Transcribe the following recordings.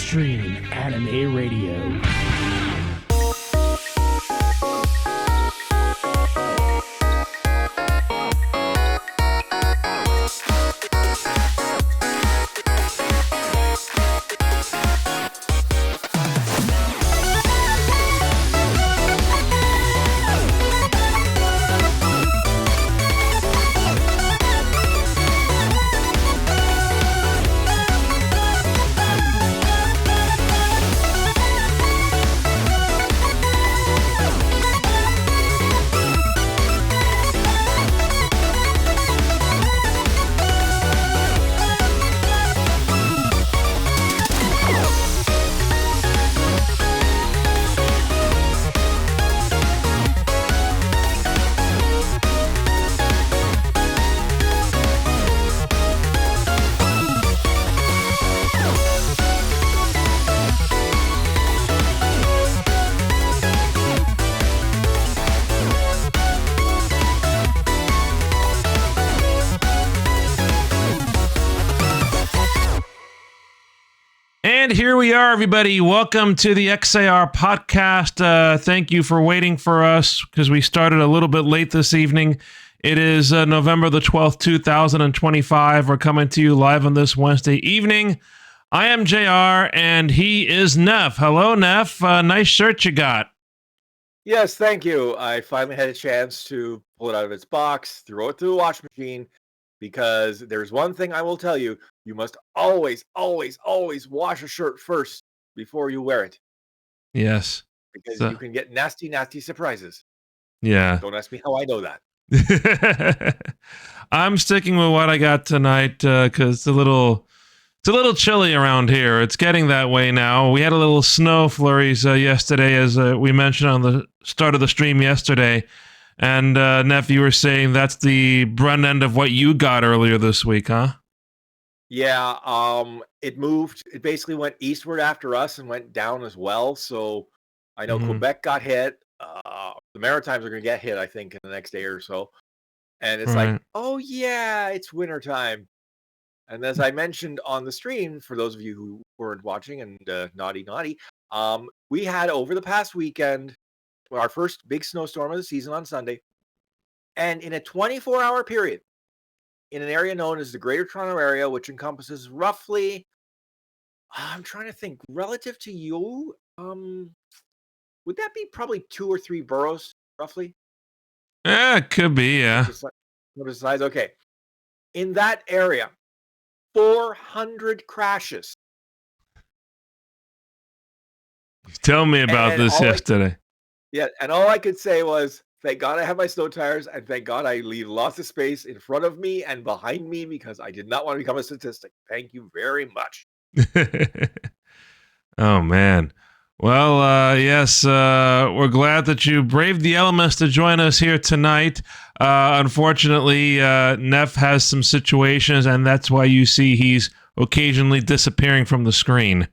Extreme Anime Radio. And here we are, everybody. Welcome to the XAR podcast. Thank you for waiting for us because we started a little bit late this evening. It is November the 12th, 2025. We're coming to you live on this Wednesday evening. I am JR, and he is Neff. Hello, Neff. Nice shirt you got. Yes, thank you. I finally had a chance to pull it out of its box, throw it through the wash machine, because there's one thing I will tell you. You must always, always, always wash a shirt first before you wear it. Yes. Because you can get nasty, nasty surprises. Yeah. Don't ask me how I know that. I'm sticking with what I got tonight because it's a little chilly around here. It's getting that way now. We had a little snow flurries yesterday, as we mentioned on the start of the stream yesterday. And Neff, you were saying that's the brunt end of what you got earlier this week, huh? Yeah, it moved. It basically went eastward after us and went down as well. So I know Quebec got hit. The Maritimes are going to get hit, I think, in the next day or so. And it's like, oh yeah, it's wintertime. And as I mentioned on the stream, for those of you who weren't watching and naughty, we had over the past weekend our first big snowstorm of the season on Sunday. And in a 24-hour period, in an area known as the Greater Toronto Area, which encompasses roughly, I'm trying to think, relative to you, would that be probably 2 or 3 boroughs, roughly? Yeah, it could be, yeah. What is the size? Okay. In that area, 400 crashes. Tell me about this yesterday. And all I could say was, thank God I have my snow tires, and thank God I leave lots of space in front of me and behind me because I did not want to become a statistic. Thank you very much. Oh, man. Well, yes, we're glad that you braved the elements to join us here tonight. Unfortunately, Neff has some situations, and that's why you see he's occasionally disappearing from the screen.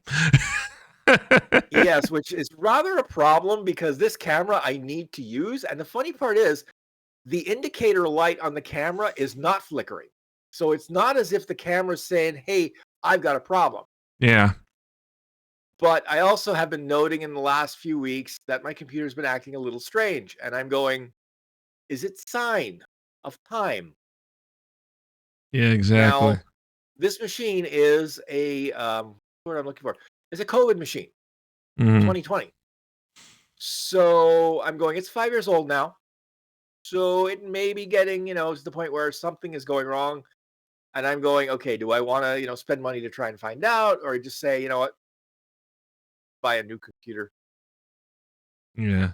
Yes, which is rather a problem because this camera I need to use. And the funny part is the indicator light on the camera is not flickering. So it's not as if the camera's saying, hey, I've got a problem. Yeah. But I also have been noting in the last few weeks that my computer's been acting a little strange. And I'm going, is it sign of time? Yeah, exactly. Now, this machine is a, what I'm looking for, is a COVID machine. 2020. So I'm going, it's 5 years old now. So it may be getting, to the point where something is going wrong. And I'm going, okay, do I want to, spend money to try and find out, or just say, you know what, buy a new computer? Yeah.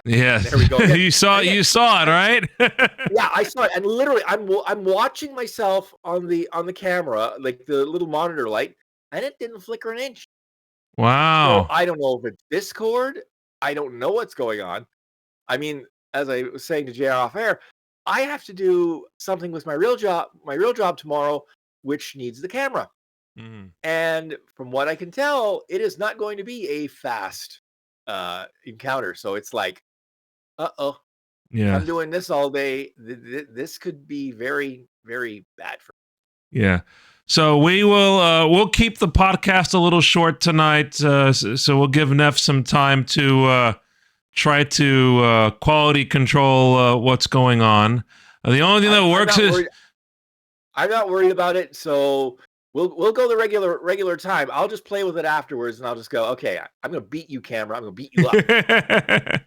Yes. There we go. you saw it, right? Yeah, I saw it. And literally I'm watching myself on the camera, like the little monitor light, and it didn't flicker an inch. Wow. So I don't know if it's Discord. I don't know what's going on. I mean, as I was saying to JR off air, I have to do something with my real job tomorrow, which needs the camera. And from what I can tell, it is not going to be a fast encounter. So it's like, uh-oh. Yeah. I'm doing this all day. This could be very, very bad for me. Yeah. So we'll keep the podcast a little short tonight. So we'll give Neff some time to try to quality control what's going on. The only thing that works is I'm not worried about it. So we'll go the regular time. I'll just play with it afterwards, and I'll just go, okay, I'm gonna beat you, camera. I'm gonna beat you up.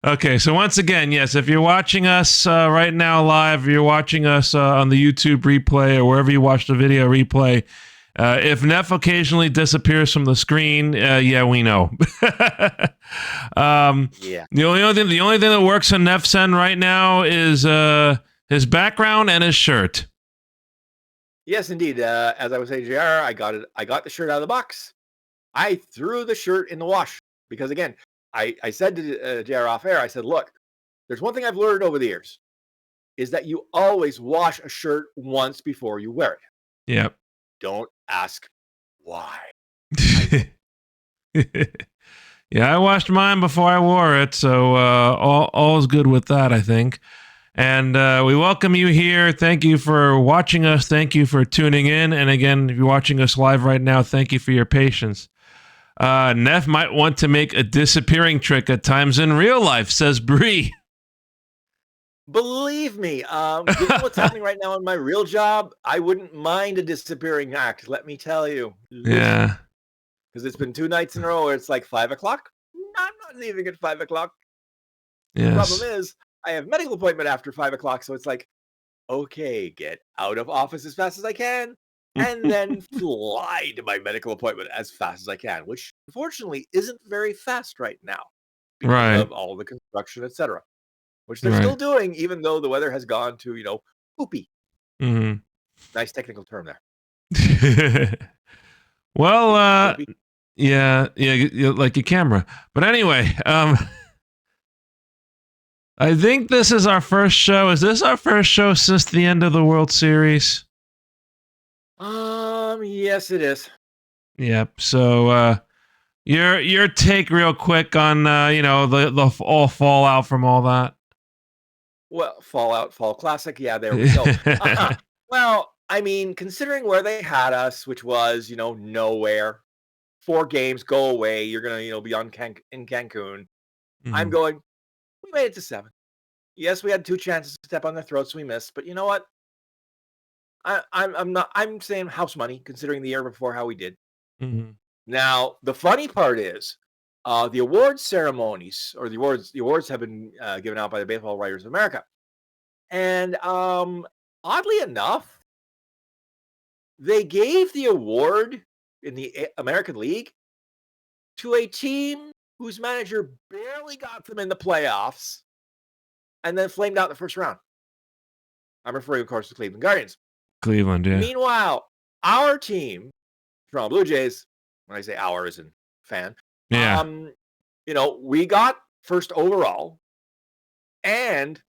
Okay, so once again, yes, if you're watching us right now live, you're watching us on the YouTube replay or wherever you watch the video replay. If Neff occasionally disappears from the screen, yeah, we know. Yeah. The only thing that works on Neff's end right now is his background and his shirt. Yes, indeed. As I was saying, JR, I got the shirt out of the box. I threw the shirt in the wash because, again, I said to JR off air, I said, look, there's one thing I've learned over the years is that you always wash a shirt once before you wear it. Yep. Don't ask why. Yeah, I washed mine before I wore it, so all is good with that, I think. And we welcome you here. Thank you for watching us. Thank you for tuning in. And again, if you're watching us live right now, thank you for your patience. Neff might want to make a disappearing trick at times in real life, says Bree. Believe me, given what's happening right now in my real job, I wouldn't mind a disappearing act, let me tell you. Yeah. Because it's been 2 nights in a row where it's like 5 o'clock. I'm not leaving at 5 o'clock. Yes. The problem is, I have medical appointment after 5 o'clock, so it's like, okay, get out of office as fast as I can, and then fly to my medical appointment as fast as I can, which unfortunately isn't very fast right now because of all the construction, etc., which they're still doing, even though the weather has gone to, poopy. Mm-hmm. Nice technical term there. Well, yeah, like your camera. But anyway, I think this is our first show. Is this our first show since the end of the World Series? Yes, it is. Yep. So, your take real quick on the all fallout from all that. Well, Fall Classic. Yeah, there we go. Well, I mean, considering where they had us, which was nowhere, 4 games, go away. You're gonna be in Cancun. Mm-hmm. I'm going. We made it to 7. Yes, we had 2 chances to step on their throats. We missed, but you know what? I'm saying house money, considering the year before how we did. Mm-hmm. Now, the funny part is, the awards ceremonies or the awards have been given out by the Baseball Writers of America, and oddly enough, they gave the award in the American League to a team whose manager barely got them in the playoffs, and then flamed out in the first round. I'm referring, of course, to Cleveland Guardians. Cleveland, yeah. Meanwhile, our team, Toronto Blue Jays, when I say our as in fan, yeah. We got first overall. And,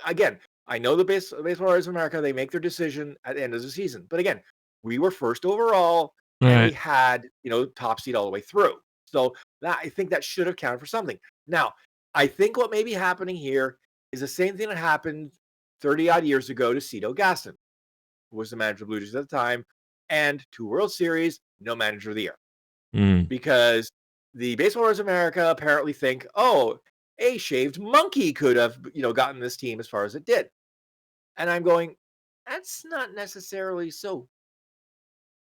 again, I know the Baseball Writers of America, they make their decision at the end of the season. But again, we were first overall, and we had, top seed all the way through. So I think that should have counted for something. Now, I think what may be happening here is the same thing that happened 30-odd years ago to Cito Gaston, who was the manager of the Blue Jays at the time, and 2 World Series, no manager of the year. Because the Baseball Writers of America apparently think, oh, a shaved monkey could have, gotten this team as far as it did. And I'm going, that's not necessarily so.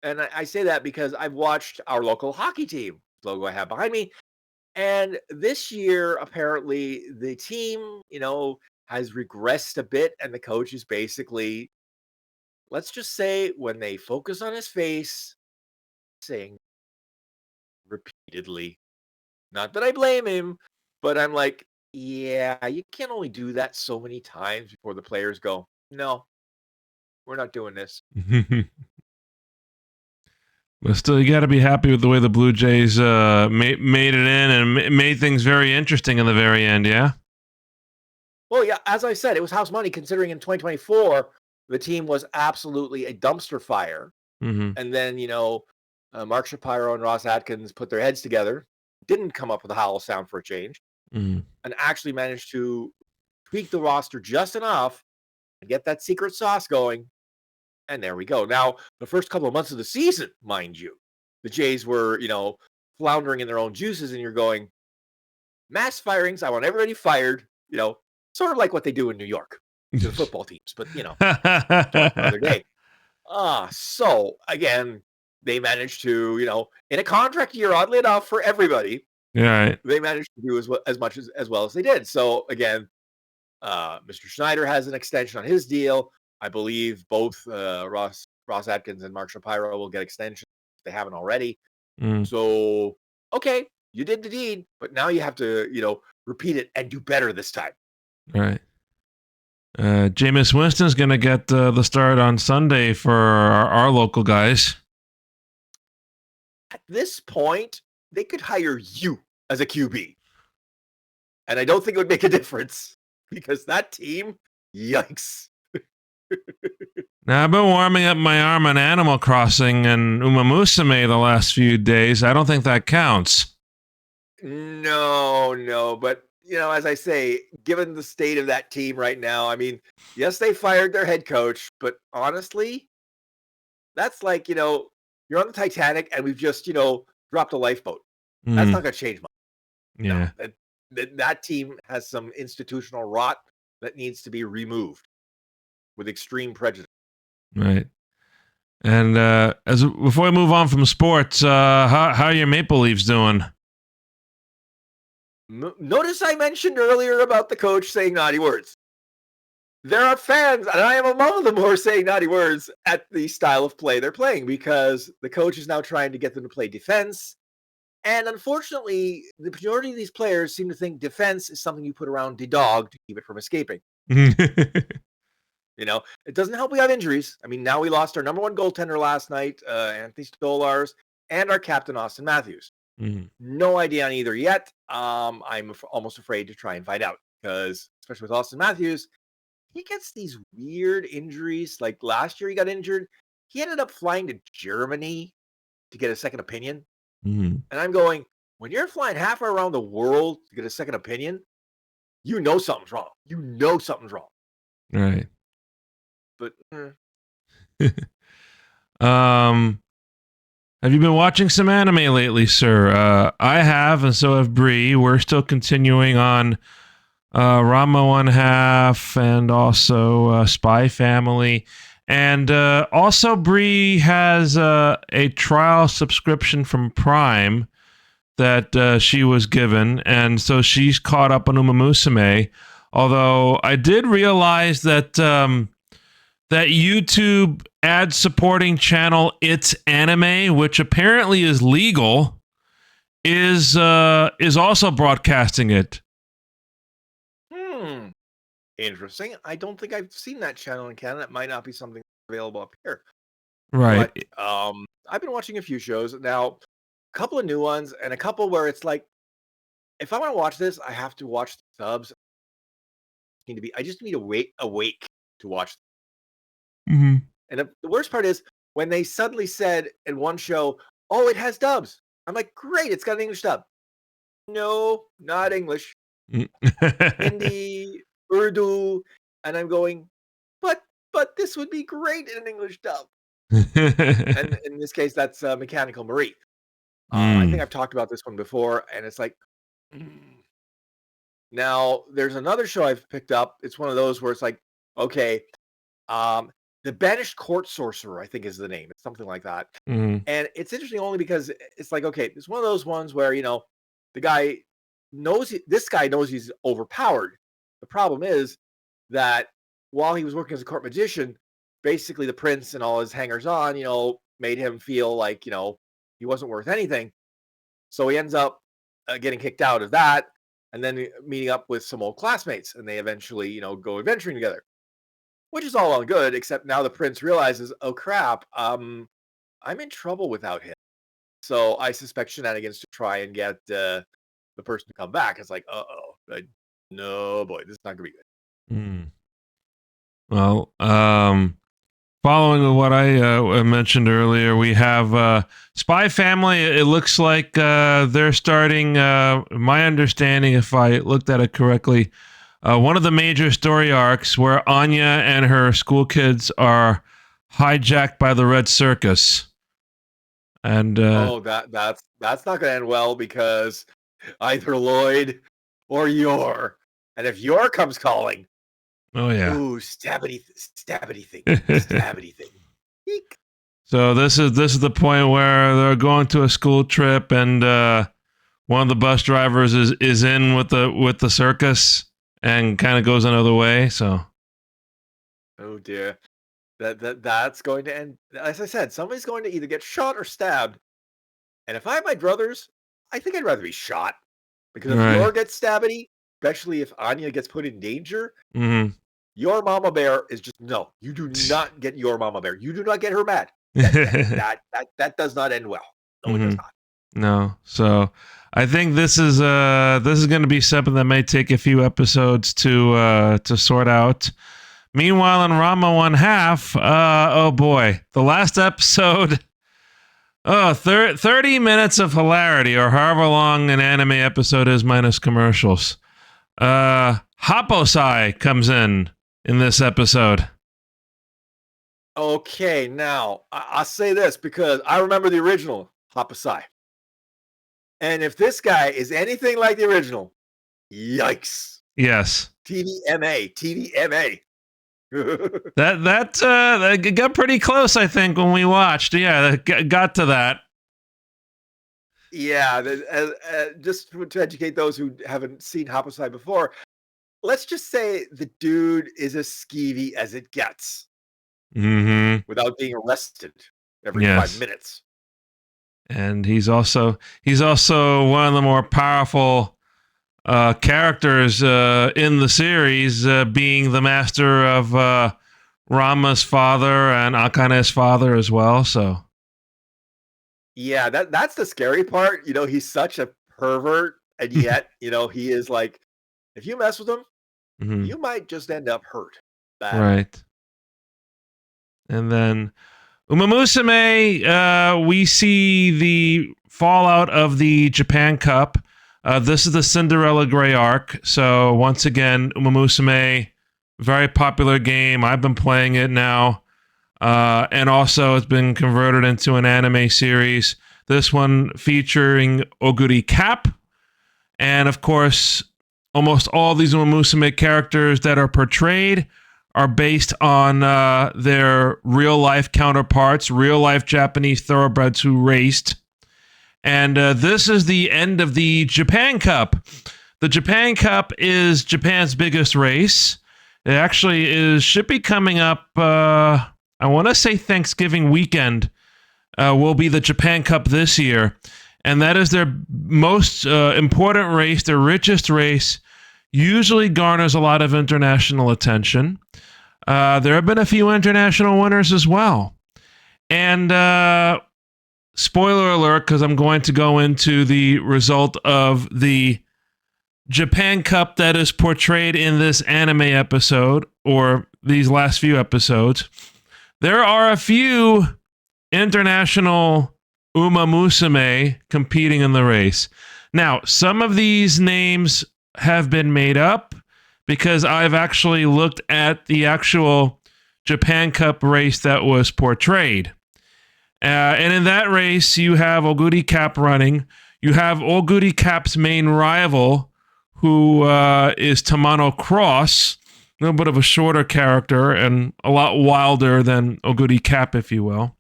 And I say that because I've watched our local hockey team, logo I have behind me, and this year, apparently, the team, has regressed a bit, and the coach is basically, let's just say, when they focus on his face, saying repeatedly, not that I blame him, but I'm like, yeah, you can't only do that so many times before the players go, no, we're not doing this. But still, you got to be happy with the way the Blue Jays made it in and made things very interesting in the very end, yeah? Well, yeah, as I said, it was house money considering in 2024, the team was absolutely a dumpster fire. Mm-hmm. And then, Mark Shapiro and Ross Atkins put their heads together, didn't come up with a howl sound for a change, and actually managed to tweak the roster just enough and get that secret sauce going. And there we go. Now, the first couple of months of the season, mind you, the Jays were, floundering in their own juices, and you're going, mass firings, I want everybody fired, sort of like what they do in New York to the football teams, but, another day. So, again, they managed to, in a contract year, oddly enough, for everybody, right. They managed to do as much as well as they did. So, again, Mr. Schneider has an extension on his deal. I believe both Ross Atkins and Mark Shapiro will get extensions if they haven't already. So, okay, you did the deed, but now you have to, repeat it and do better this time. Right. Jameis Winston's going to get the start on Sunday for our local guys. At this point, they could hire you as a QB. And I don't think it would make a difference because that team, yikes. Now, I've been warming up my arm on Animal Crossing and Umamusume the last few days. I don't think that counts. No. But, as I say, given the state of that team right now, I mean, yes, they fired their head coach, but honestly, that's like, you're on the Titanic and we've just, dropped a lifeboat. That's not going to change much. Yeah. No, that team has some institutional rot that needs to be removed with extreme prejudice. Right. And before we move on from sports, how are your Maple Leafs doing? Notice I mentioned earlier about the coach saying naughty words. There are fans, and I am among them, who are saying naughty words at the style of play they're playing because the coach is now trying to get them to play defense. And unfortunately, the majority of these players seem to think defense is something you put around the dog to keep it from escaping. It doesn't help we have injuries. I mean, now we lost our number one goaltender last night, Anthony Stolarz, and our captain, Austin Matthews. No idea on either yet. I'm almost afraid to try and find out because, especially with Austin Matthews, he gets these weird injuries. Like last year he got injured. He ended up flying to Germany to get a second opinion. And I'm going, when you're flying halfway around the world to get a second opinion, something's wrong. Right. But have you been watching some anime lately, sir? I have, and so have Bree. We're still continuing on Ranma 1/2 and also Spy Family. And also Bree has a trial subscription from Prime that she was given, and so she's caught up on Umamusume. Although I did realize that that YouTube ad-supporting channel It's Anime, which apparently is legal, is also broadcasting it. Interesting. I don't think I've seen that channel in Canada. It might not be something available up here. Right. But, I've been watching a few shows now, a couple of new ones, and a couple where it's like, if I want to watch this, I have to watch the subs. I just need to wait awake to watch them. And the worst part is when they suddenly said in one show, "Oh, it has dubs." I'm like, "Great, it's got an English dub." No, not English. Hindi, Urdu, and I'm going, but this would be great in an English dub. And in this case, that's Mechanical Marie. I think I've talked about this one before, and it's like, Now, there's another show I've picked up. It's one of those where it's like, okay, The Banished Court Sorcerer, I think is the name. It's something like that. And it's interesting only because it's like, okay, it's one of those ones where, the guy this guy knows he's overpowered. The problem is that while he was working as a court magician, basically the prince and all his hangers-on, made him feel like, he wasn't worth anything. So he ends up getting kicked out of that and then meeting up with some old classmates, and they eventually, go adventuring together, which is all well good, except now the prince realizes, oh crap, I'm in trouble without him. So I suspect shenanigans to try and get the person to come back. It's like, no, boy, this is not going to be good. Well, following what I mentioned earlier, we have Spy Family. It looks like they're starting, my understanding, if I looked at it correctly, one of the major story arcs where Anya and her school kids are hijacked by the Red Circus. And that's not going to end well because either Lloyd or Yor, and if Yor comes calling, ooh, stabbity thing, stabbity thing. Eek. So this is the point where they're going to a school trip, and one of the bus drivers is in with the circus and kind of goes another way. So, oh dear, that's going to end. As I said, somebody's going to either get shot or stabbed. And if I had my druthers, I think I'd rather be shot because if Yor gets stabbity, especially if Anya gets put in danger, your mama bear is just no. You do not get your mama bear. You do not get her mad. That does not end well. No, it does not. No. So I think this is going to be something that may take a few episodes to sort out. Meanwhile, in Ranma 1/2, oh boy, the last episode. 30 minutes of hilarity, or however long an anime episode is minus commercials. Happosai comes in this episode. Okay, now I'll say this because I remember the original Happosai. And if this guy is anything like the original, yikes. Yes. TVMA. that got pretty close, I think, when we watched. Yeah, got to that. Yeah, just to educate those who haven't seen Happosai before, let's just say the dude is as skeevy as it gets. Without being arrested every 5 minutes. And he's also one of the more powerful characters in the series, being the master of Ranma's father and Akane's father as well. So, yeah, that's the scary part. You know, he's such a pervert, and yet, you know, he is like, if you mess with him, you might just end up hurt. Right. And then Umamusume, we see the fallout of the Japan Cup. This is the Cinderella Gray arc. So once again, Umamusume, very popular game. I've been playing it now. And also it's been converted into an anime series. This one featuring Oguri Cap. And of course, almost all these Umamusume characters that are portrayed are based on their real-life counterparts, real-life Japanese thoroughbreds who raced. And this is the end of the Japan Cup. The Japan Cup is Japan's biggest race. It actually should be coming up, I want to say Thanksgiving weekend will be the Japan Cup this year. And that is their most important race, their richest race. Usually garners a lot of international attention. There have been a few international winners as well. And spoiler alert, because I'm going to go into the result of the Japan Cup that is portrayed in this anime episode, or these last few episodes. There are a few international Umamusume competing in the race. Now, some of these names have been made up because I've actually looked at the actual Japan Cup race that was portrayed. And in that race, you have Oguri Cap running. You have Oguri Cap's main rival, who is Tamano Cross, a little bit of a shorter character and a lot wilder than Oguri Cap, if you will.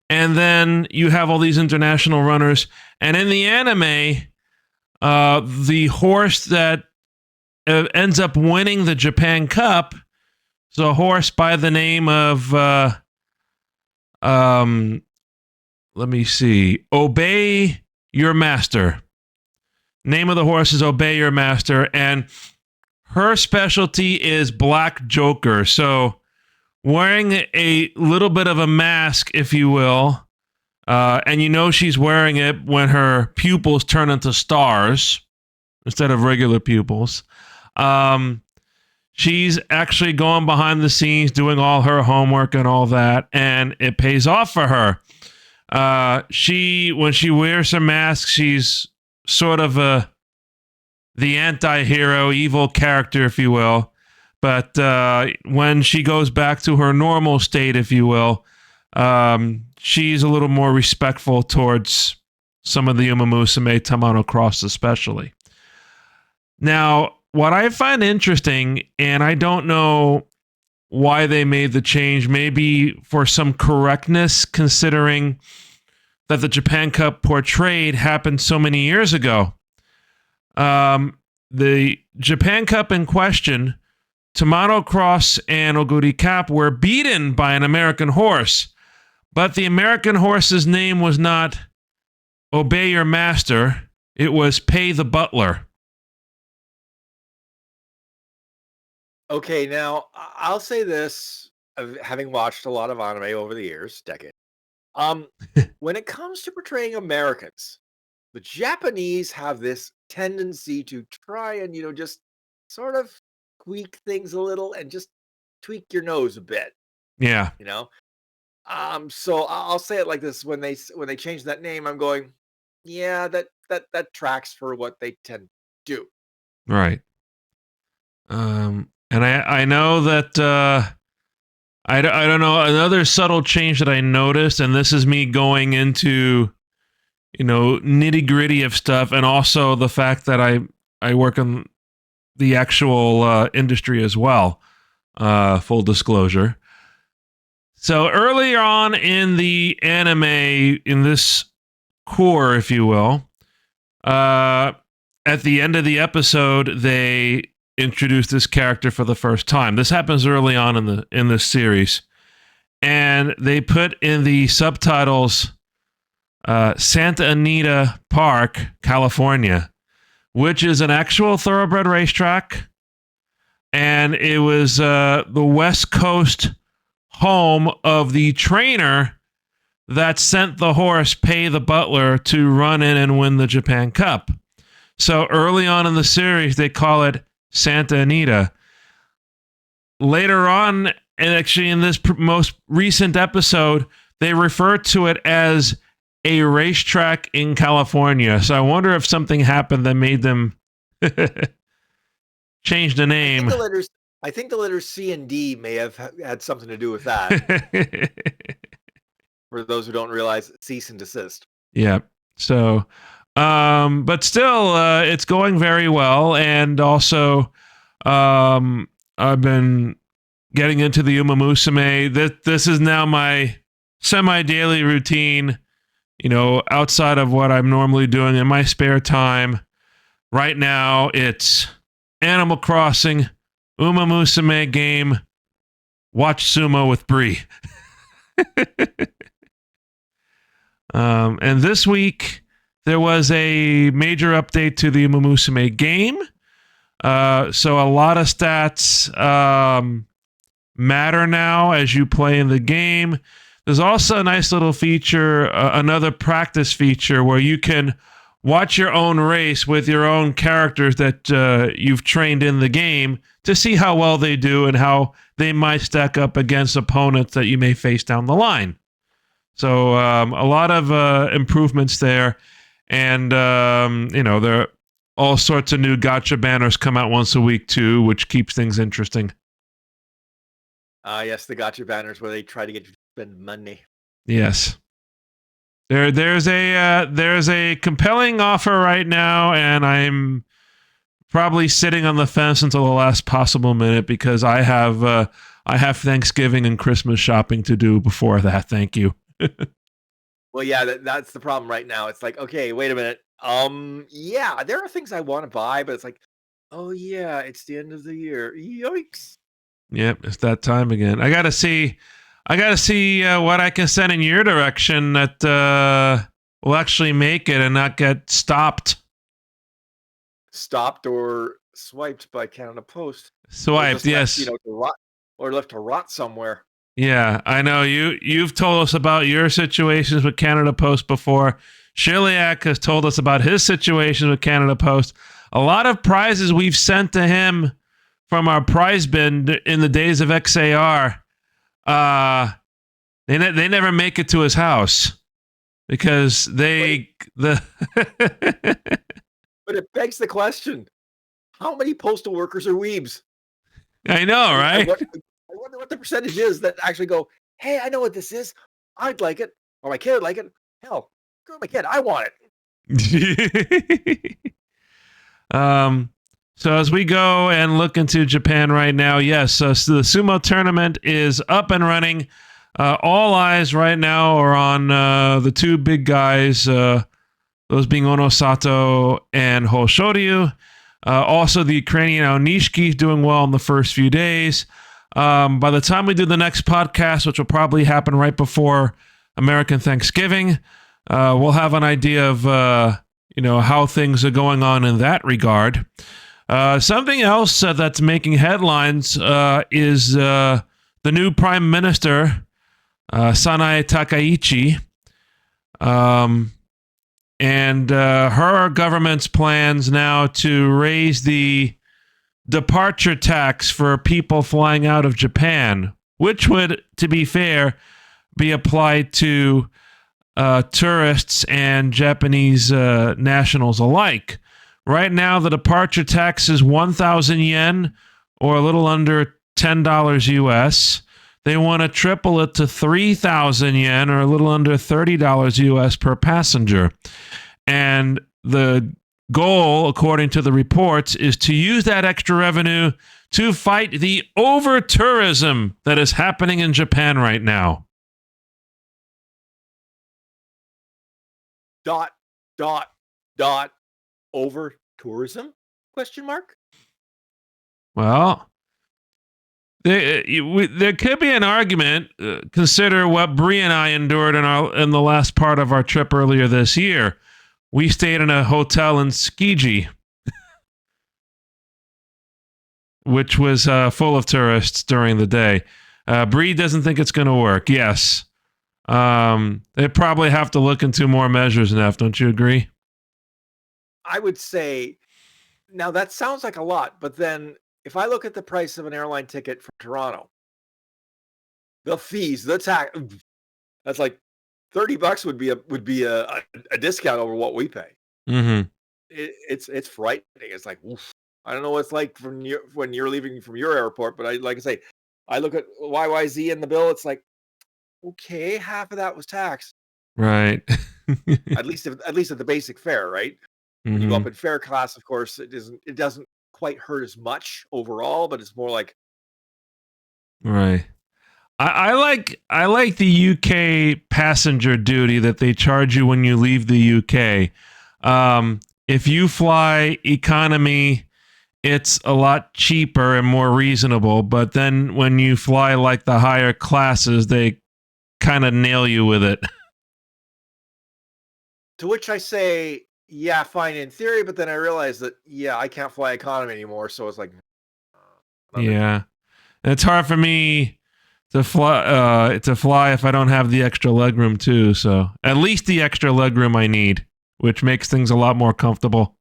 And then you have all these international runners. And in the anime, the horse that ends up winning the Japan Cup is a horse by the name of, let me see, Obey Your Master. Name of the horse is Obey Your Master, and her specialty is Black Joker. So wearing a little bit of a mask, if you will, and you know she's wearing it when her pupils turn into stars instead of regular pupils. She's actually going behind the scenes, doing all her homework and all that, and it pays off for her. When she wears her mask, she's sort of the anti-hero, evil character, if you will. But when she goes back to her normal state, if you will, she's a little more respectful towards some of the Umamusume, Tamano Cross especially. Now, what I find interesting, and I don't know why they made the change, maybe for some correctness, considering that the Japan Cup portrayed happened so many years ago. The Japan Cup in question, Tamano Cross and Oguri Cap were beaten by an American horse, but the American horse's name was not Obey Your Master, it was Pay the Butler. Okay, now I'll say this, having watched a lot of anime over the years, decade. When it comes to portraying Americans, the Japanese have this tendency to try and, just sort of tweak things a little and just tweak your nose a bit. Yeah. So I'll say it like this: when they change that name, I'm going, yeah, that tracks for what they tend to do. Right. And I know that I don't know, another subtle change that I noticed, and this is me going into, nitty gritty of stuff, and also the fact that I work in the actual industry as well. Full disclosure. So earlier on in the anime, in this core, if you will, at the end of the episode, they introduce this character for the first time. This happens early on in this series, and they put in the subtitles Santa Anita Park, California, which is an actual thoroughbred racetrack, and it was the West Coast home of the trainer that sent the horse Pay the Butler to run in and win the Japan Cup. So early on in the series, they call it Santa Anita. Later on, and actually in this most recent episode, they refer to it as a racetrack in California. So I wonder if something happened that made them change the name. I think the letters C and D may have had something to do with that. For those who don't realize, cease and desist. Yeah. So, but still, it's going very well. And also, I've been getting into the Umamusume. This is now my semi-daily routine, outside of what I'm normally doing in my spare time. Right now, it's Animal Crossing, Umamusume game, watch sumo with Bree. And this week, there was a major update to the Umamusume game. So a lot of stats matter now as you play in the game. There's also a nice little feature, another practice feature, where you can watch your own race with your own characters that you've trained in the game to see how well they do and how they might stack up against opponents that you may face down the line. So a lot of improvements there. And, there are all sorts of new gacha banners come out once a week, too, which keeps things interesting. Yes, the gacha banners where they try to get you to spend money. Yes. There's a compelling offer right now, and I'm probably sitting on the fence until the last possible minute because I have Thanksgiving and Christmas shopping to do before that. Thank you. Well, yeah, that's the problem right now. It's like, okay, wait a minute. Yeah, there are things I want to buy, but it's like, oh yeah, it's the end of the year. Yikes. Yep, it's that time again. I gotta see what I can send in your direction that will actually make it and not get stopped or swiped by Canada Post. Swiped, yes. Or left to rot somewhere. Yeah, I know. You've told us about your situations with Canada Post before. Shiliak has told us about his situations with Canada Post. A lot of prizes we've sent to him from our prize bin in the days of XAR, they never make it to his house because But it begs the question: how many postal workers are weebs? I know, right? I wonder what the percentage is that actually go, hey, I know what this is. I'd like it. Or my kid would like it. Hell, screw my kid. I want it. So as we go and look into Japan right now, yes, so the sumo tournament is up and running. All eyes right now are on the two big guys, those being Onosato and Hoshoryu. Also, the Ukrainian Aonishiki doing well in the first few days. By the time we do the next podcast, which will probably happen right before American Thanksgiving, we'll have an idea of how things are going on in that regard. Something else that's making headlines is the new Prime Minister, Sanae Takaichi, and her government's plans now to raise the departure tax for people flying out of Japan, which would, to be fair, be applied to tourists and Japanese nationals alike. Right now, the departure tax is 1,000 yen, or a little under $10 US. They want to triple it to 3,000 yen, or a little under $30 US per passenger. And the goal, according to the reports, is to use that extra revenue to fight the over-tourism that is happening in Japan right now. ... over tourism? Question mark. Well, there could be an argument. Consider what Bree and I endured in the last part of our trip earlier this year. We stayed in a hotel in Tsukiji, which was full of tourists during the day. Bree doesn't think it's going to work. Yes. They probably have to look into more measures, Neff. Don't you agree? I would say, now that sounds like a lot, but then if I look at the price of an airline ticket for Toronto, the fees, the tax, that's like $30 would be a discount over what we pay. Mm-hmm. It's frightening. It's like, oof. I don't know what it's like when you're leaving from your airport, but I say, I look at YYZ in the bill. It's like, okay, half of that was tax, right? at least at the basic fare, right? Mm-hmm. You go up in fare class, of course, it doesn't quite hurt as much overall, but it's more like, right. I like the UK passenger duty that they charge you when you leave the UK. If you fly economy, it's a lot cheaper and more reasonable. But then when you fly like the higher classes, they kind of nail you with it. To which I say, yeah, fine in theory, but then I realized that, yeah, I can't fly economy anymore. So it's like, yeah, it's hard for me to fly if I don't have the extra legroom too. So at least the extra legroom I need, which makes things a lot more comfortable.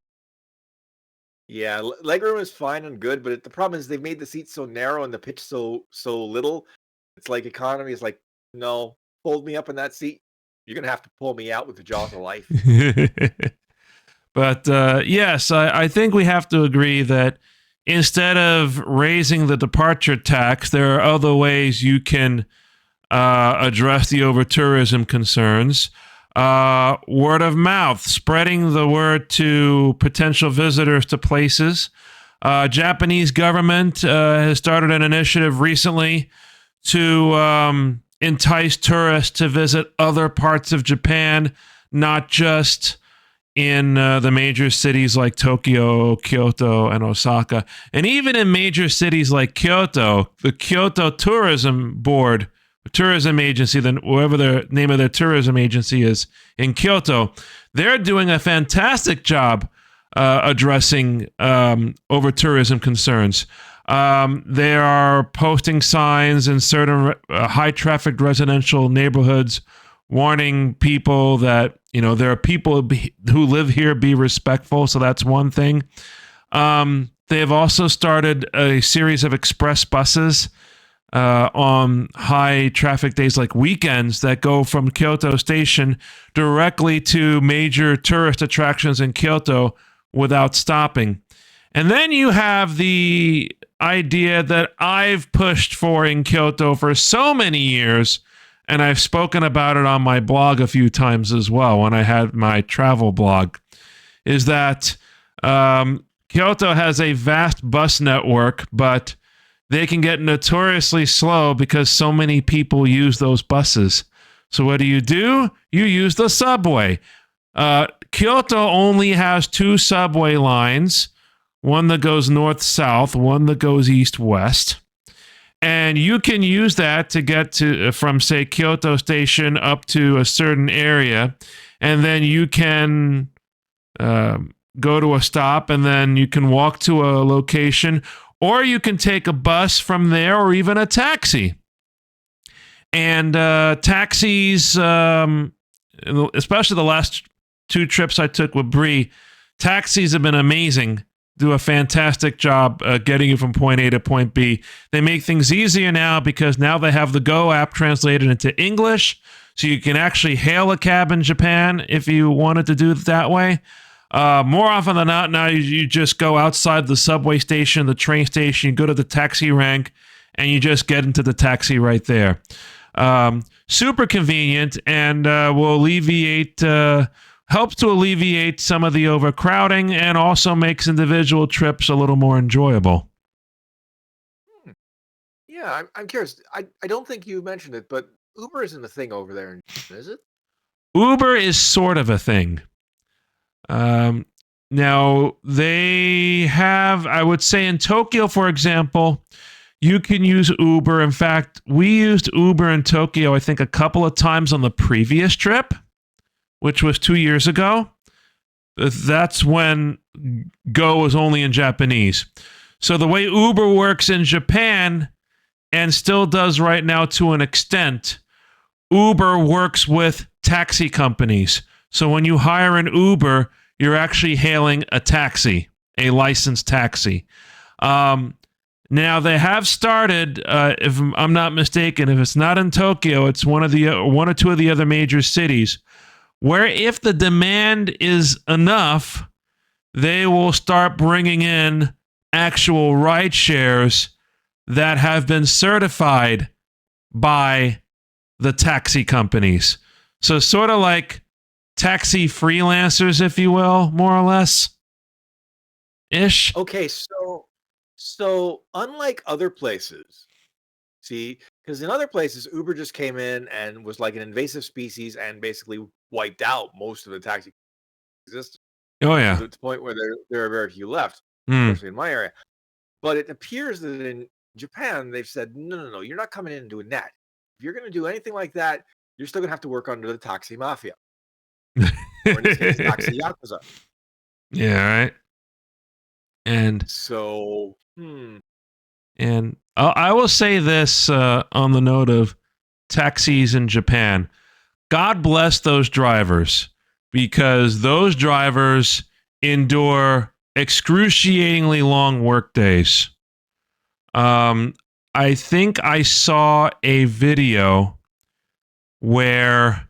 Yeah, legroom is fine and good, but the problem is they've made the seats so narrow and the pitch so little. It's like economy is like, no, fold me up in that seat. You're gonna have to pull me out with the jaws of life. But yes, I think we have to agree that instead of raising the departure tax, there are other ways you can address the over-tourism concerns. Word of mouth, spreading the word to potential visitors to places. Japanese government has started an initiative recently to entice tourists to visit other parts of Japan, not just in the major cities like Tokyo, Kyoto, and Osaka. And even in major cities like Kyoto, the Kyoto Tourism Board, tourism agency, then whatever the name of their tourism agency is in Kyoto, they're doing a fantastic job addressing over-tourism concerns. They are posting signs in certain high-traffic residential neighborhoods warning people that, there are people who live here, be respectful. So that's one thing. They have also started a series of express buses on high traffic days like weekends that go from Kyoto Station directly to major tourist attractions in Kyoto without stopping. And then you have the idea that I've pushed for in Kyoto for so many years, and I've spoken about it on my blog a few times as well when I had my travel blog, is that Kyoto has a vast bus network, but they can get notoriously slow because so many people use those buses. So what do? You use the subway. Kyoto only has 2 subway lines, one that goes north-south, one that goes east-west. And you can use that to get to from, say, Kyoto Station up to a certain area. And then you can go to a stop, and then you can walk to a location, or you can take a bus from there, or even a taxi. And taxis, especially the last 2 trips I took with Bree, taxis have been amazing. Do a fantastic job getting you from point A to point B. They make things easier now because now they have the Go app translated into English, so you can actually hail a cab in Japan if you wanted to do it that way. More often than not, now you just go outside the subway station, the train station, you go to the taxi rank, and you just get into the taxi right there. Super convenient, and will alleviate, helps to alleviate some of the overcrowding, and also makes individual trips a little more enjoyable. Yeah, I'm curious. I don't think you mentioned it, but Uber isn't a thing over there, is it? Uber is sort of a thing. Now, they have, I would say in Tokyo, for example, you can use Uber. In fact, we used Uber in Tokyo, I think, a couple of times on the previous trip, which was 2 years ago. That's when Go was only in Japanese. So the way Uber works in Japan, and still does right now to an extent, Uber works with taxi companies. So when you hire an Uber, you're actually hailing a taxi, a licensed taxi. Now they have started, if I'm not mistaken, if it's not in Tokyo, it's one or 2 of the other major cities, where if the demand is enough, they will start bringing in actual ride shares that have been certified by the taxi companies. So sort of like taxi freelancers, if you will, more or less. Ish. Okay, so unlike other places, see, because in other places, Uber just came in and was like an invasive species and basically wiped out most of the taxi existence. Oh, yeah. To the point where there are very few left, Mm. especially in my area. But it appears that in Japan, they've said, no, you're not coming in and doing that. If you're going to do anything like that, you're still going to have to work under the taxi mafia. Or in this case, taxi yakuza. Yeah, right. And so, And I will say this on the note of taxis in Japan. God bless those drivers, because those drivers endure excruciatingly long work days. I think I saw a video where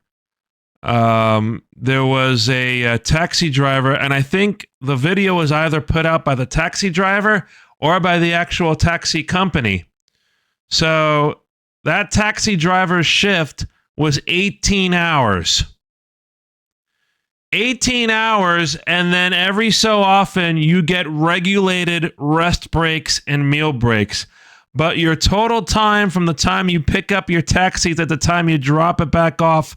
there was a taxi driver, and I think the video was either put out by the taxi driver or by the actual taxi company. So that taxi driver's shift was 18 hours. 18 hours, and then every so often you get regulated rest breaks and meal breaks. But your total time from the time you pick up your taxi to the time you drop it back off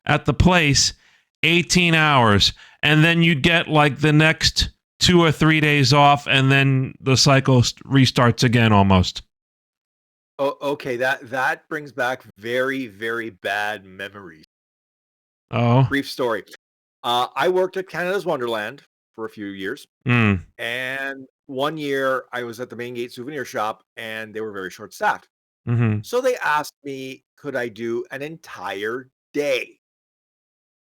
at the place, 18 hours. And then you get like the next 2 or 3 days off, and then the cycle restarts again almost. Oh, okay, that brings back very, very bad memories. Oh. Brief story. I worked at Canada's Wonderland for a few years. And one year I was at the Main Gate souvenir shop, and they were very short-staffed. So they asked me, could I do an entire day?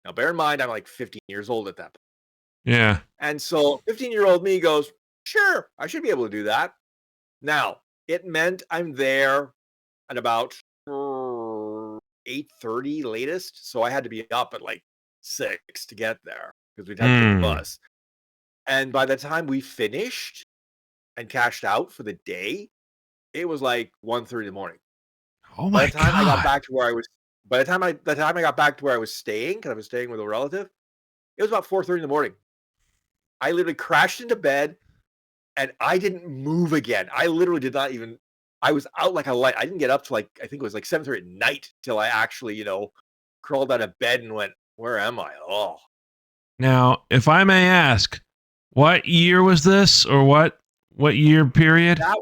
Now, bear in mind, I'm like 15 years old at that point. Yeah. And so 15-year-old me goes, sure, I should be able to do that. Now, it meant I'm there at about 8:30 latest. So I had to be up at like 6 to get there because we'd have to take the bus. And by the time we finished, and cashed out for the day, it was like 1:30 in the morning. Oh By my the time I got God. back to where I was, by the time I got back to where I was staying, because I was staying with a relative, it was about 4:30 in the morning. I literally crashed into bed and I didn't move again. I literally did not even. I was out like a light. I didn't get up to like I think it was like 7:30 at night till I actually crawled out of bed and went, "Where am I?" Oh, Now, if I may ask, what year was this, or what year period? that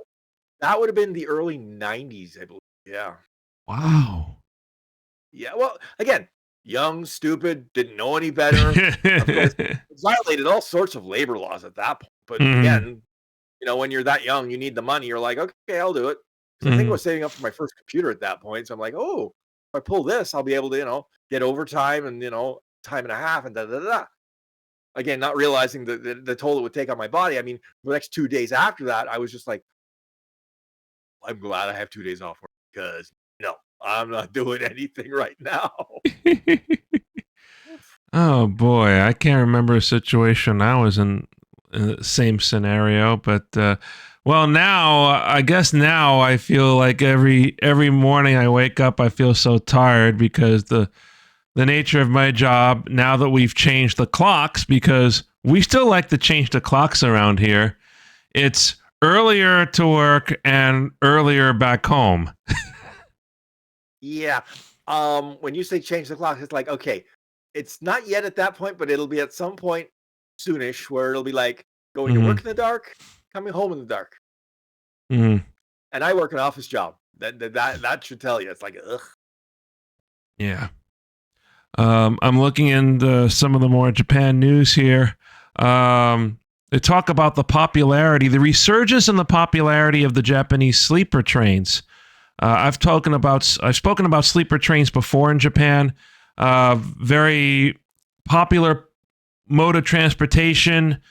that would have been the early 90s, I believe. Yeah. Wow. Yeah, well, again, young, stupid, didn't know any better. Of course, violated all sorts of labor laws at that point. But Mhm, again, when you're that young, you need the money. You're like, okay, I'll do it. Because I think I mhm. was saving up for my first computer at that point. So I'm like, oh, if I pull this, I'll be able to, get overtime and time and a half and da da da. Da. Again, not realizing the toll it would take on my body. I mean, the next 2 days after that, I was just like, I'm glad I have 2 days off work because no, I'm not doing anything right now. Oh boy, I can't remember a situation I was in the same scenario, but well, now I guess now I feel like every morning I wake up, I feel so tired because the nature of my job. Now that we've changed the clocks, because we still like to change the clocks around here. It's earlier to work and earlier back home. Yeah. When you say change the clock, it's like, okay, it's not yet at that point, but it'll be at some point soonish where it'll be like going to Hmm. work in the dark, coming home in the dark. Hmm. And I work an office job. That should tell you. It's like, ugh. Yeah. I'm looking into some of the more Japan news here. They talk about the popularity, the resurgence in the popularity of the Japanese sleeper trains. I've spoken about sleeper trains before in Japan. Very popular mode of transportation,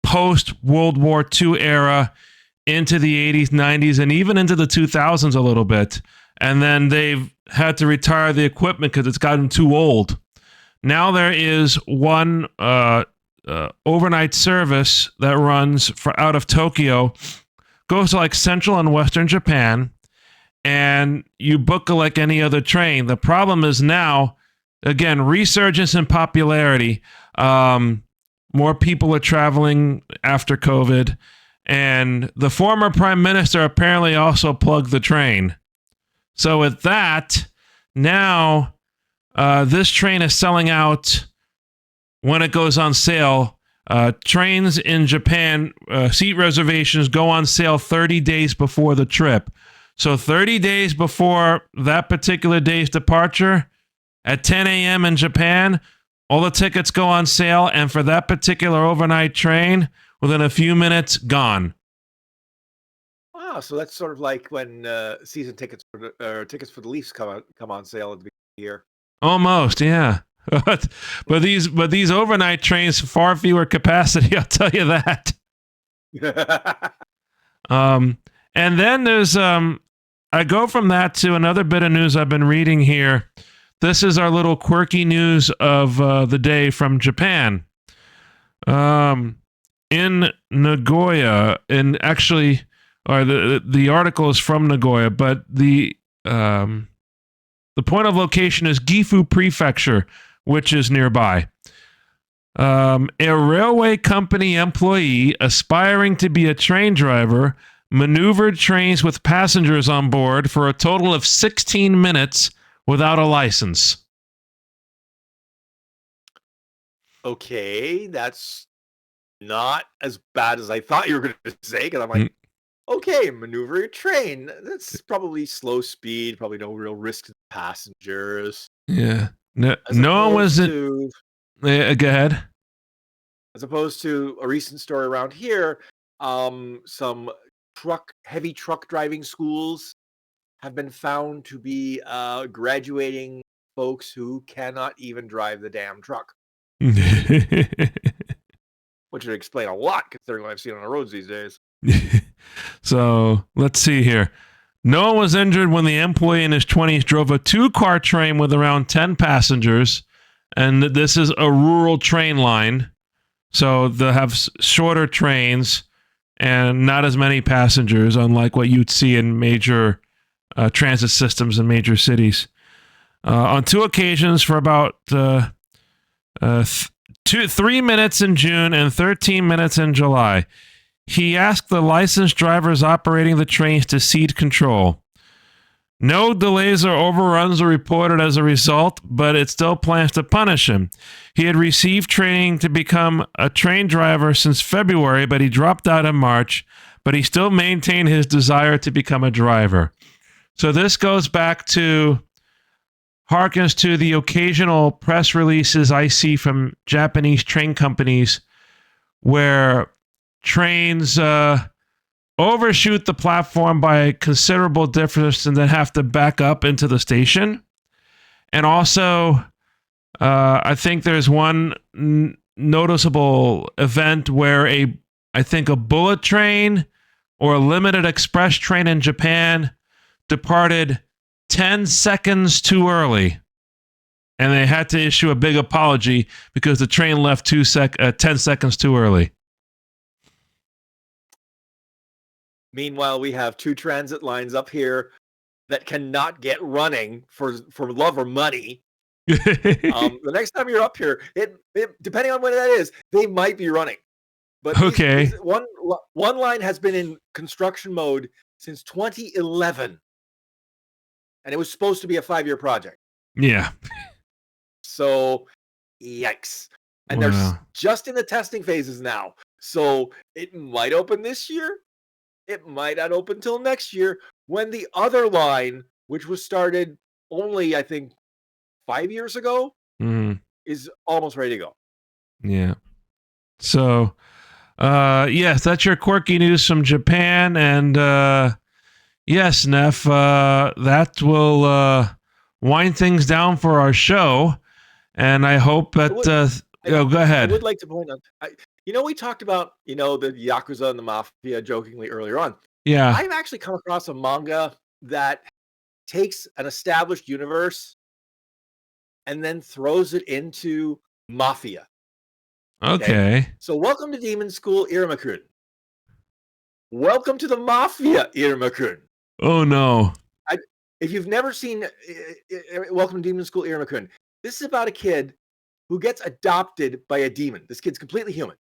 post World War II era, into the 80s, 90s, and even into the 2000s a little bit. And then they've had to retire the equipment because it's gotten too old. Now there is one overnight service that runs for out of Tokyo, goes to like central and western Japan, and you book it like any other train. The problem is now, again, resurgence in popularity. More people are traveling after COVID, and the former prime minister apparently also plugged the train. So with that, now this train is selling out when it goes on sale. Trains in Japan, seat reservations go on sale 30 days before the trip. So 30 days before that particular day's departure, at 10 a.m. in Japan, all the tickets go on sale, and for that particular overnight train, within a few minutes, gone. Wow. So that's sort of like when season tickets tickets for the Leafs come on sale at the beginning of the year. Almost, yeah. but these overnight trains far fewer capacity. I'll tell you that. And then there's I go from that to another bit of news I've been reading here. This is our little quirky news of the day from Japan. In Nagoya, and actually, or the article is from Nagoya, but the point of location is Gifu Prefecture, which is nearby. A railway company employee aspiring to be a train driver maneuvered trains with passengers on board for a total of 16 minutes without a license. Okay, that's not as bad as I thought you were going to say, because I'm like, okay, maneuver a train. That's probably slow speed, probably no real risk to the passengers. Yeah. No, As no one was opposed in. to Go ahead. as opposed to a recent story around here, some heavy truck driving schools have been found to be graduating folks who cannot even drive the damn truck, which would explain a lot considering what I've seen on the roads these days. So let's see here. No one was injured when the employee in his 20s drove a 2-car train with around 10 passengers. And this is a rural train line. So they'll have shorter trains. and not as many passengers, unlike what you'd see in major transit systems in major cities. On 2 occasions for about 3 minutes in June and 13 minutes in July, he asked the licensed drivers operating the trains to cede control. No delays or overruns were reported as a result, but it still plans to punish him. He had received training to become a train driver since February, but he dropped out in March, but he still maintained his desire to become a driver. So this goes back to, harkens to the occasional press releases I see from Japanese train companies where trains overshoot the platform by a considerable difference and then have to back up into the station. And also, I think there's one noticeable event where I think a bullet train or a limited express train in Japan departed 10 seconds too early. And they had to issue a big apology because the train left 10 seconds too early. Meanwhile, we have 2 transit lines up here that cannot get running for love or money. The next time you're up here, it depending on when that is, they might be running. But okay, one line has been in construction mode since 2011, and it was supposed to be a 5-year project. Yeah. So, yikes! And they're just in the testing phases now. So it might open this year. It might not open till next year, when the other line, which was started only, I think, 5 years ago, is almost ready to go. Yeah. So, yes, that's your quirky news from Japan. And yes, Neff, that will wind things down for our show. And I hope that... go ahead. I would like to point out... we talked about, the Yakuza and the Mafia jokingly earlier on. Yeah. I've actually come across a manga that takes an established universe and then throws it into Mafia. Okay. So welcome to Demon School Iruma-kun. Welcome to the Mafia Iruma-kun. Oh, no. If you've never seen Welcome to Demon School Iruma-kun, this is about a kid who gets adopted by a demon. This kid's completely human,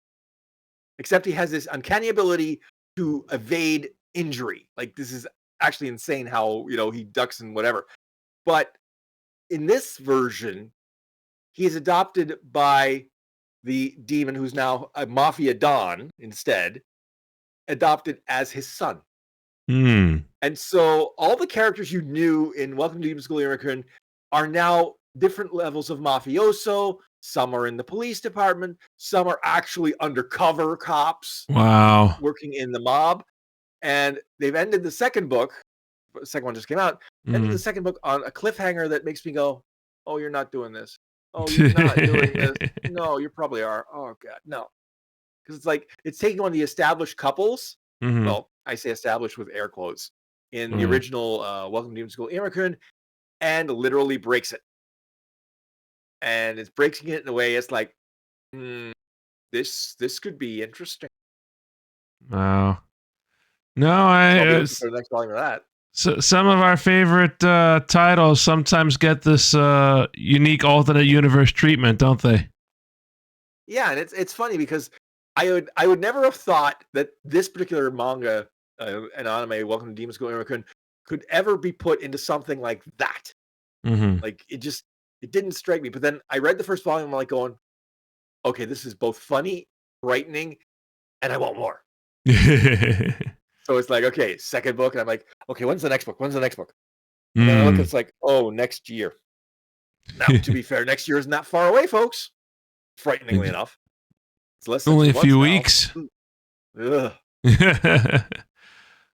except he has this uncanny ability to evade injury. Like, this is actually insane how, he ducks and whatever. But in this version, he is adopted by the demon, who's now a Mafia Don instead, adopted as his son. And so all the characters you knew in Welcome to Demon School Iruma-kun are now different levels of mafioso. Some are in the police department. Some are actually undercover cops. Wow. Working in the mob. And they've ended the second book. The second one just came out. Ended the second book on a cliffhanger that makes me go, oh, you're not doing this. Oh, you're not doing this. No, you probably are. Oh, God, no. Because it's like, it's taking on the established couples. Well, I say established with air quotes. In the original Welcome to Demon School Iruma-kun, and literally breaks it. And it's breaking it in a way it's like, this could be interesting. Wow. No, for the next volume of that. So some of our favorite titles sometimes get this unique alternate universe treatment, don't they? Yeah, and it's funny because I would never have thought that this particular manga, an anime, Welcome to Demon School Iruma-kun, could ever be put into something like that. Like, it didn't strike me. But then I read the first volume, I'm like going, okay, this is both funny, frightening, and I want more. So it's like, okay, second book, and I'm like, okay, when's the next book? When's the next book? And then I look, it's like, oh, next year. Now, to be fair, next year isn't that far away, folks. Frighteningly enough. It's less than only a few now. weeks.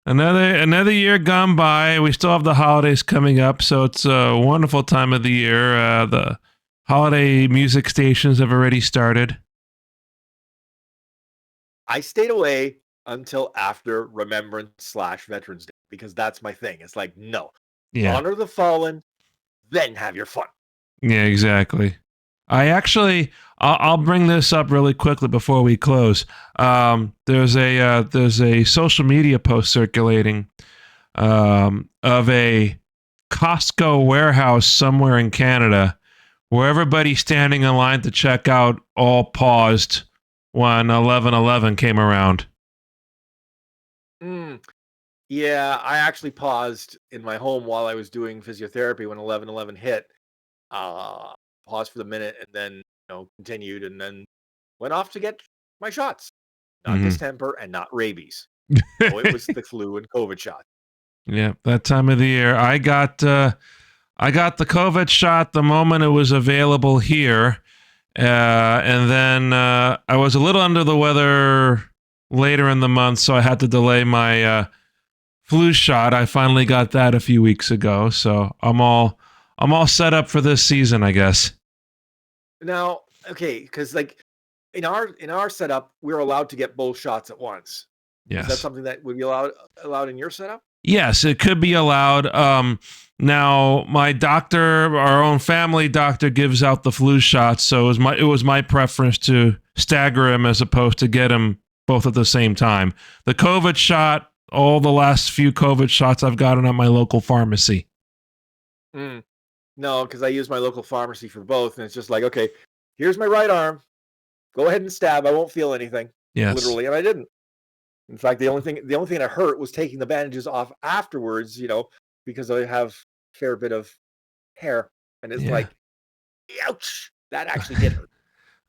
Another year gone by. We still have the holidays coming up, so it's a wonderful time of the year. The holiday music stations have already started. I stayed away until after Remembrance/Veterans Day because that's my thing. It's like, no, honor the fallen, then have your fun. Yeah, exactly. I'll bring this up really quickly before we close. There's a social media post circulating of a Costco warehouse somewhere in Canada where everybody standing in line to check out all paused when 11/11 came around. Yeah, I actually paused in my home while I was doing physiotherapy when 11/11 hit. Paused for the minute and then continued and then went off to get my shots. Not distemper and not rabies. So it was the flu and COVID shot. Yeah, that time of the year. I got the COVID shot the moment it was available here, and then I was a little under the weather later in the month, so I had to delay my flu shot. I finally got that a few weeks ago, so I'm all set up for this season, I guess. Now, okay, because like in our setup, we're allowed to get both shots at once. Yes. Is that something that would be allowed in your setup? Yes, it could be allowed. Now, my doctor, our own family doctor, gives out the flu shots, so it was my preference to stagger him as opposed to get him both at the same time. The COVID shot, all the last few COVID shots I've gotten at my local pharmacy. No, because I use my local pharmacy for both, and it's just like, okay, here's my right arm. Go ahead and stab. I won't feel anything. Yes. Literally, and I didn't. In fact, the only thing that hurt was taking the bandages off afterwards, because I have a fair bit of hair, and it's like, ouch, that actually did hurt.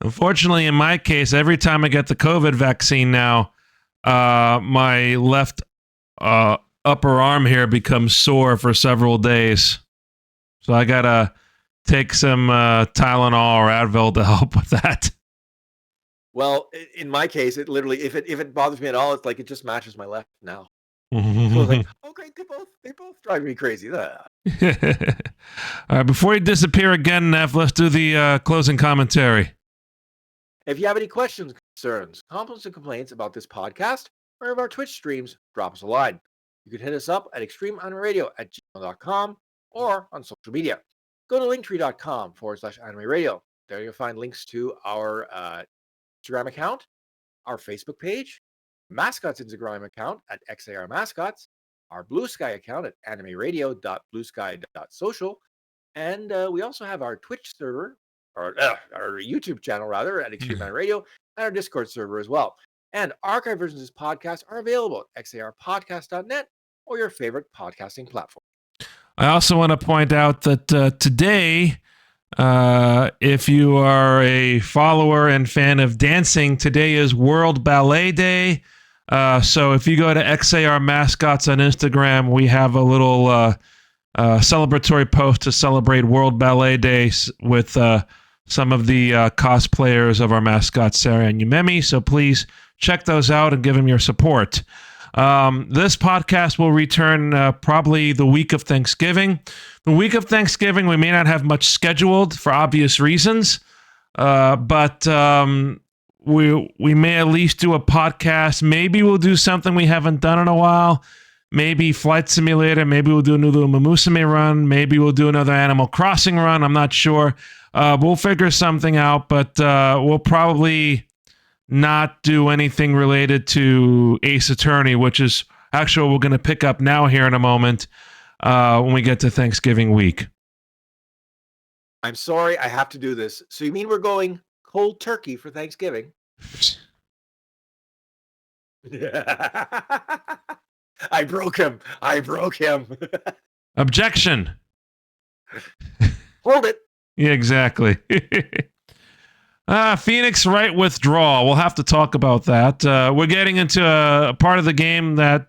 Unfortunately, in my case, every time I get the COVID vaccine now, my left upper arm here becomes sore for several days. So I gotta take some Tylenol or Advil to help with that. Well, in my case, it literally, if it bothers me at all, it's like it just matches my left now. So it's like, okay, they both drive me crazy. All right, before you disappear again, Neff, let's do the closing commentary. If you have any questions, concerns, compliments, and complaints about this podcast or of our Twitch streams, drop us a line. You can hit us up at extremeanimeradio@gmail.com or on social media. Go to linktree.com/animeradio. There you'll find links to our Instagram account, our Facebook page, Mascots Instagram account at XAR Mascots, our Blue Sky account at animeradio.bluesky.social, and we also have our Twitch server, or our YouTube channel rather, at Extreme Anime Radio, and our Discord server as well. And archive versions of this podcast are available at xarpodcast.net or your favorite podcasting platform. I also want to point out that today, if you are a follower and fan of dancing, today is World Ballet Day. So if you go to XAR Mascots on Instagram, we have a little celebratory post to celebrate World Ballet Day with some of the cosplayers of our mascot, Sarah and Yumemi. So please check those out and give them your support. This podcast will return probably the week of Thanksgiving. The week of Thanksgiving, we may not have much scheduled for obvious reasons, but we may at least do a podcast. Maybe we'll do something we haven't done in a while. Maybe Flight Simulator. Maybe we'll do another Umamusume run. Maybe we'll do another Animal Crossing run. I'm not sure. We'll figure something out, but we'll probably not do anything related to Ace Attorney, which is actually what we're going to pick up now here in a moment when we get to Thanksgiving week. I'm sorry, I have to do this. So you mean we're going cold turkey for Thanksgiving? I broke him. Objection. Hold it. Yeah, exactly. Phoenix Wright withdrawal. We'll have to talk about that. We're getting into a part of the game that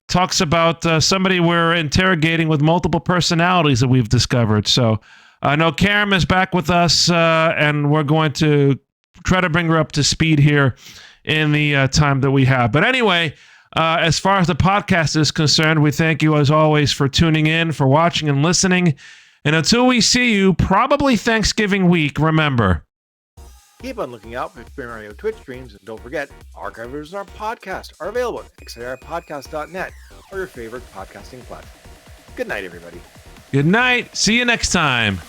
talks about somebody we're interrogating with multiple personalities that we've discovered. So I know Karam is back with us, and we're going to try to bring her up to speed here in the time that we have. But anyway, as far as the podcast is concerned, we thank you as always for tuning in, for watching and listening. And until we see you, probably Thanksgiving week, remember, keep on looking out for Extreme Radio Twitch streams, and don't forget, archivers of our podcast are available at xarpodcast.net or your favorite podcasting platform. Good night, everybody. Good night. See you next time.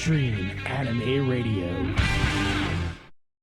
Mainstream Anime Radio.